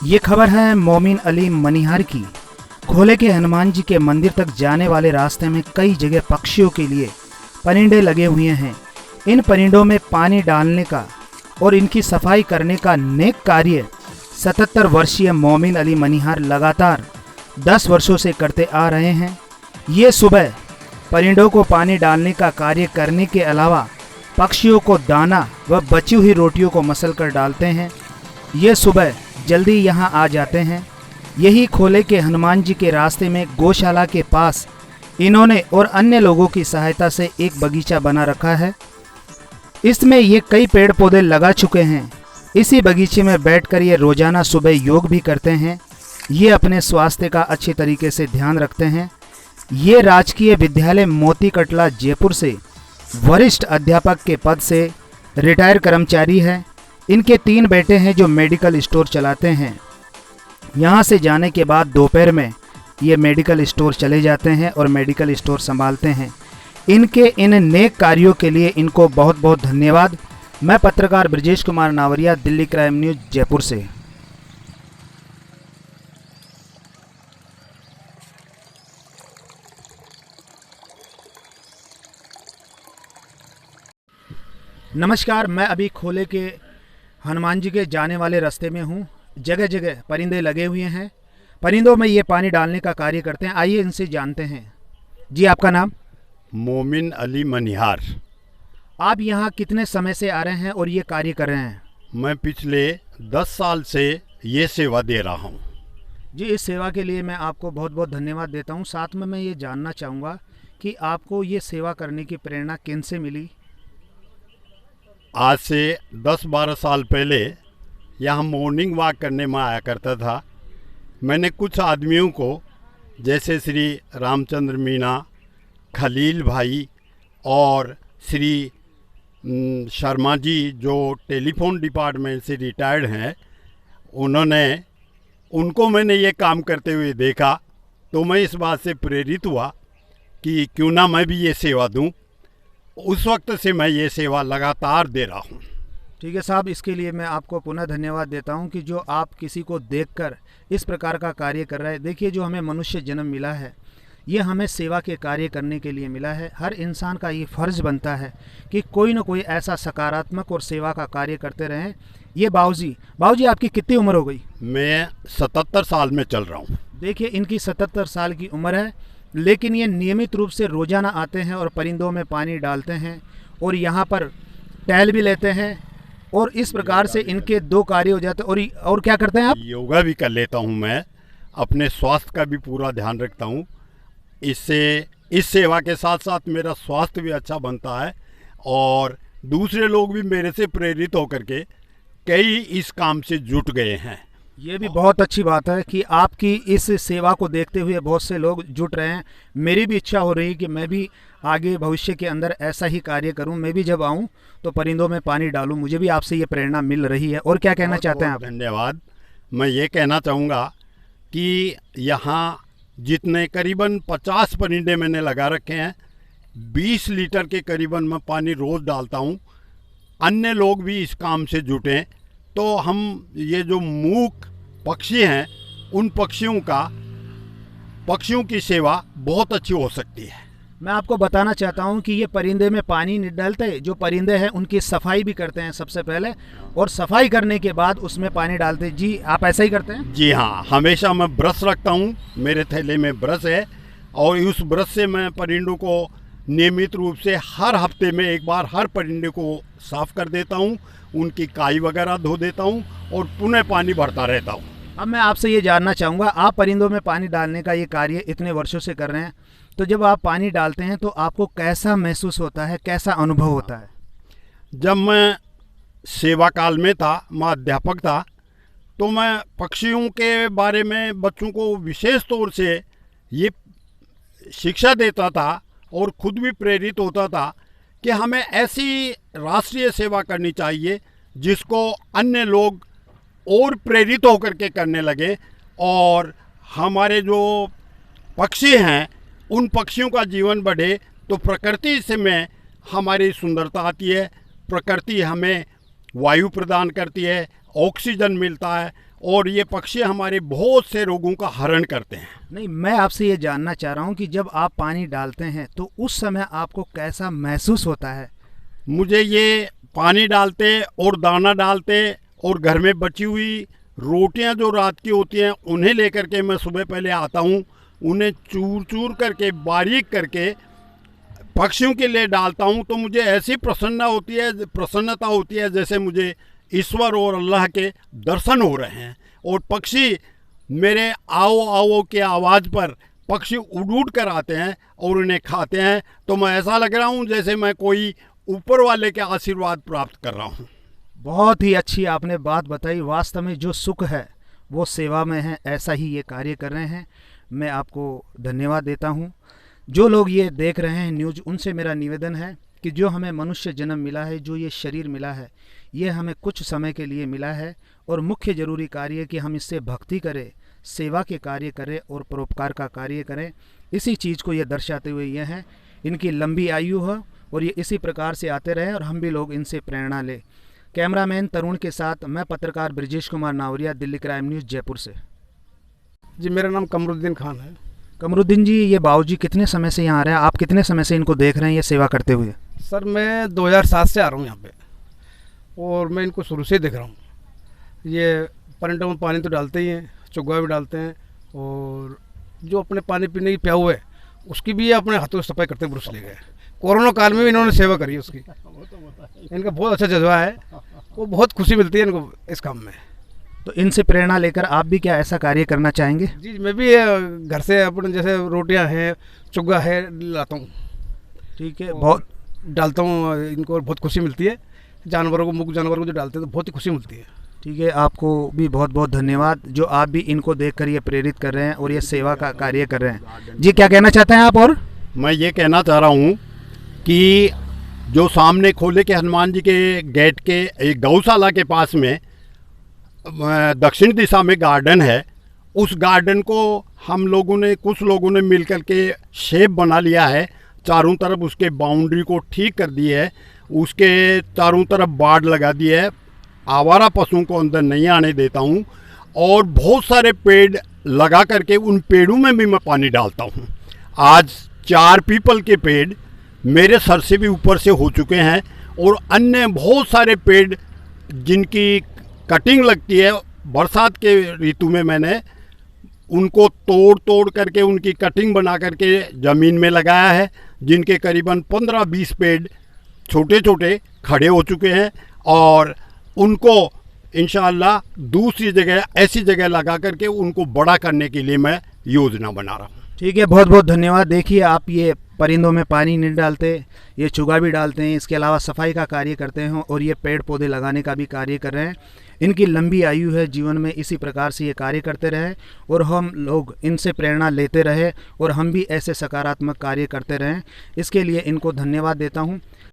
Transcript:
ये खबर है मोमिन अली मनिहार की। खोले के हनुमान जी के मंदिर तक जाने वाले रास्ते में कई जगह पक्षियों के लिए परिंदे लगे हुए हैं। इन परिंदों में पानी डालने का और इनकी सफाई करने का नेक कार्य 77 वर्षीय मोमिन अली मनिहार लगातार 10 वर्षों से करते आ रहे हैं। ये सुबह परिंदों को पानी डालने का कार्य करने के अलावा पक्षियों को दाना व बची हुई रोटियों को मसल कर डालते हैं। ये सुबह जल्दी यहाँ आ जाते हैं। यही खोले के हनुमान जी के रास्ते में गौशाला के पास इन्होंने और अन्य लोगों की सहायता से एक बगीचा बना रखा है। इसमें ये कई पेड़ पौधे लगा चुके हैं। इसी बगीचे में बैठकर ये रोजाना सुबह योग भी करते हैं। ये अपने स्वास्थ्य का अच्छी तरीके से ध्यान रखते हैं। ये राजकीय विद्यालय मोती कटला जयपुर से वरिष्ठ अध्यापक के पद से रिटायर कर्मचारी है। इनके 3 बेटे हैं जो मेडिकल स्टोर चलाते हैं। यहाँ से जाने के बाद दोपहर में ये मेडिकल स्टोर चले जाते हैं और मेडिकल स्टोर संभालते हैं। इनके इन नेक कार्यों के लिए इनको बहुत बहुत धन्यवाद। मैं पत्रकार ब्रजेश कुमार नावरिया, दिल्ली क्राइम न्यूज़, जयपुर से। नमस्कार, मैं अभी खोले के हनुमान जी के जाने वाले रास्ते में हूँ। जगह जगह परिंदे लगे हुए हैं। परिंदों में ये पानी डालने का कार्य करते हैं। आइए इनसे जानते हैं। जी, आपका नाम? मोमिन अली मनिहार। आप यहाँ कितने समय से आ रहे हैं और ये कार्य कर रहे हैं? मैं पिछले 10 साल से ये सेवा दे रहा हूँ। जी, इस सेवा के लिए मैं आपको बहुत बहुत धन्यवाद देता हूँ। साथ में मैं ये जानना चाहूँगा कि आपको ये सेवा करने की प्रेरणा किन से मिली? आज से 10-12 साल पहले यहाँ मॉर्निंग वॉक करने में आया करता था। मैंने कुछ आदमियों को, जैसे श्री रामचंद्र मीना, खलील भाई और श्री शर्मा जी जो टेलीफोन डिपार्टमेंट से रिटायर्ड हैं, उनको मैंने ये काम करते हुए देखा तो मैं इस बात से प्रेरित हुआ कि क्यों ना मैं भी ये सेवा दूं। उस वक्त से मैं ये सेवा लगातार दे रहा हूँ। ठीक है साहब, इसके लिए मैं आपको पुनः धन्यवाद देता हूँ कि जो आप किसी को देखकर इस प्रकार का कार्य कर रहे हैं। देखिए, जो हमें मनुष्य जन्म मिला है, ये हमें सेवा के कार्य करने के लिए मिला है। हर इंसान का ये फर्ज बनता है कि कोई ना कोई ऐसा सकारात्मक और सेवा का कार्य करते रहें। ये बाबूजी आपकी कितनी उम्र हो गई? मैं 77 साल में चल रहा हूँ। देखिए, इनकी 77 साल की उम्र है, लेकिन ये नियमित रूप से रोजाना आते हैं और परिंदों में पानी डालते हैं और यहाँ पर टहल भी लेते हैं और इस प्रकार से इनके 2 कार्य हो जाते हैं। और क्या करते हैं आप? योगा भी कर लेता हूँ। मैं अपने स्वास्थ्य का भी पूरा ध्यान रखता हूँ। इससे इस सेवा के साथ साथ मेरा स्वास्थ्य भी अच्छा बनता है और दूसरे लोग भी मेरे से प्रेरित होकर के कई इस काम से जुट गए हैं। ये भी बहुत अच्छी बात है कि आपकी इस सेवा को देखते हुए बहुत से लोग जुट रहे हैं। मेरी भी इच्छा हो रही है कि मैं भी आगे भविष्य के अंदर ऐसा ही कार्य करूं। मैं भी जब आऊं तो परिंदों में पानी डालूं। मुझे भी आपसे ये प्रेरणा मिल रही है। और क्या कहना चाहते हैं आप? धन्यवाद। मैं ये कहना चाहूँगा कि यहाँ जितने करीबन 50 परिंदे मैंने लगा रखे हैं, 20 लीटर के करीबन मैं पानी रोज़ डालता हूँ। अन्य लोग भी इस काम से जुटें तो हम ये जो मूक पक्षी हैं, उन पक्षियों की सेवा बहुत अच्छी हो सकती है। मैं आपको बताना चाहता हूं कि ये परिंदे में पानी नहीं डालते। जो परिंदे हैं उनकी सफाई भी करते हैं सबसे पहले, और सफाई करने के बाद उसमें पानी डालते हैं। जी, आप ऐसा ही करते हैं? जी हाँ, हमेशा मैं ब्रश रखता हूँ। मेरे थैले में ब्रश है और उस ब्रश से मैं परिंदों को नियमित रूप से हर हफ्ते में एक बार हर परिंदे को साफ कर देता हूँ, उनकी काई वगैरह धो देता हूँ और पुनः पानी भरता रहता हूँ। अब मैं आपसे ये जानना चाहूँगा, आप परिंदों में पानी डालने का ये कार्य इतने वर्षों से कर रहे हैं, तो जब आप पानी डालते हैं तो आपको कैसा महसूस होता है, कैसा अनुभव होता है? जब मैं सेवा काल में था, मैं अध्यापक था, तो मैं पक्षियों के बारे में बच्चों को विशेष तौर से ये शिक्षा देता था और खुद भी प्रेरित होता था कि हमें ऐसी राष्ट्रीय सेवा करनी चाहिए जिसको अन्य लोग और प्रेरित होकर के करने लगे और हमारे जो पक्षी हैं उन पक्षियों का जीवन बढ़े। तो प्रकृति से में हमारी सुंदरता आती है। प्रकृति हमें वायु प्रदान करती है, ऑक्सीजन मिलता है और ये पक्षी हमारे बहुत से रोगों का हरण करते हैं। नहीं, मैं आपसे ये जानना चाह रहा हूँ कि जब आप पानी डालते हैं तो उस समय आपको कैसा महसूस होता है? मुझे ये पानी डालते और दाना डालते और घर में बची हुई रोटियां जो रात की होती हैं उन्हें लेकर के मैं सुबह पहले आता हूँ, उन्हें चूर चूर करके बारीक करके पक्षियों के लिए डालता हूँ, तो मुझे ऐसी प्रसन्नता होती है जैसे मुझे ईश्वर और अल्लाह के दर्शन हो रहे हैं। और पक्षी मेरे आओ आओ के आवाज़ पर पक्षी उड़ उड़ कर आते हैं और उन्हें खाते हैं, तो मैं ऐसा लग रहा हूँ जैसे मैं कोई ऊपर वाले के आशीर्वाद प्राप्त कर रहा हूँ। बहुत ही अच्छी आपने बात बताई। वास्तव में जो सुख है वो सेवा में है, ऐसा ही ये कार्य कर रहे हैं। मैं आपको धन्यवाद देता हूँ। जो लोग ये देख रहे हैं न्यूज़, उनसे मेरा निवेदन है कि जो हमें मनुष्य जन्म मिला है, जो ये शरीर मिला है, ये हमें कुछ समय के लिए मिला है और मुख्य ज़रूरी कार्य है कि हम इससे भक्ति करें, सेवा के कार्य करें और परोपकार का कार्य करें। इसी चीज़ को ये दर्शाते हुए ये हैं, इनकी लंबी आयु हो और ये इसी प्रकार से आते रहें और हम भी लोग इनसे प्रेरणा लें। कैमरामैन तरुण के साथ मैं पत्रकार ब्रजेश कुमार नावरिया, दिल्ली क्राइम न्यूज़, जयपुर से। जी, मेरा नाम कमरुद्दीन खान है। कमरुद्दीन जी, ये बाबूजी कितने समय से यहाँ आ रहे हैं? आप कितने समय से इनको देख रहे हैं ये सेवा करते हुए? सर, मैं 2007 से आ रहा हूँ यहाँ पे और मैं इनको शुरू से ही देख रहा हूँ। ये परिंदों में पानी तो डालते ही हैं, चुग्गा भी डालते हैं और जो अपने पानी पीने की प्याऊ है उसकी भी ये अपने हाथों से सफाई करते ब्रश ले गए। कोरोना काल में भी इन्होंने सेवा करी उसकी। इनका बहुत अच्छा जज्बा है, वो बहुत खुशी मिलती है इनको इस काम में। तो इनसे प्रेरणा लेकर आप भी क्या ऐसा कार्य करना चाहेंगे? जी, मैं भी घर से अपने जैसे रोटियां हैं, चुग्गा है, लाता हूँ। ठीक है, बहुत डालता हूँ, इनको बहुत खुशी मिलती है। जानवरों को, मुख्य जानवरों को जो डालते हैं तो बहुत ही खुशी मिलती है। ठीक है, आपको भी बहुत बहुत धन्यवाद जो आप भी इनको देखकर ये प्रेरित कर रहे हैं और ये सेवा का कार्य कर रहे हैं। जी, क्या कहना चाहते हैं आप? और मैं ये कहना चाह रहा हूँ कि जो सामने खोले के हनुमान जी के गेट के एक गौशाला के पास में दक्षिण दिशा में गार्डन है, उस गार्डन को हम लोगों ने, कुछ लोगों ने मिलकर के शेप बना लिया है। चारों तरफ उसके बाउंड्री को ठीक कर दी है, उसके चारों तरफ बाड़ लगा दी है, आवारा पशुओं को अंदर नहीं आने देता हूँ और बहुत सारे पेड़ लगा करके उन पेड़ों में भी मैं पानी डालता हूँ। आज 4 पीपल के पेड़ मेरे सर से भी ऊपर से हो चुके हैं और अन्य बहुत सारे पेड़ जिनकी कटिंग लगती है बरसात के ऋतु में, मैंने उनको तोड़ तोड़ करके उनकी कटिंग बना करके ज़मीन में लगाया है, जिनके करीबन 15-20 पेड़ छोटे छोटे खड़े हो चुके हैं और उनको इंशाअल्लाह दूसरी जगह, ऐसी जगह लगा करके उनको बड़ा करने के लिए मैं योजना बना रहा हूँ। ठीक है, बहुत बहुत धन्यवाद। देखिए, आप ये परिंदों में पानी नहीं डालते, ये चुगा भी डालते हैं, इसके अलावा सफाई का कार्य करते हैं और ये पेड़ पौधे लगाने का भी कार्य कर रहे हैं। इनकी लंबी आयु है, जीवन में इसी प्रकार से ये कार्य करते रहे और हम लोग इनसे प्रेरणा लेते रहे और हम भी ऐसे सकारात्मक कार्य करते रहें। इसके लिए इनको धन्यवाद देता हूँ।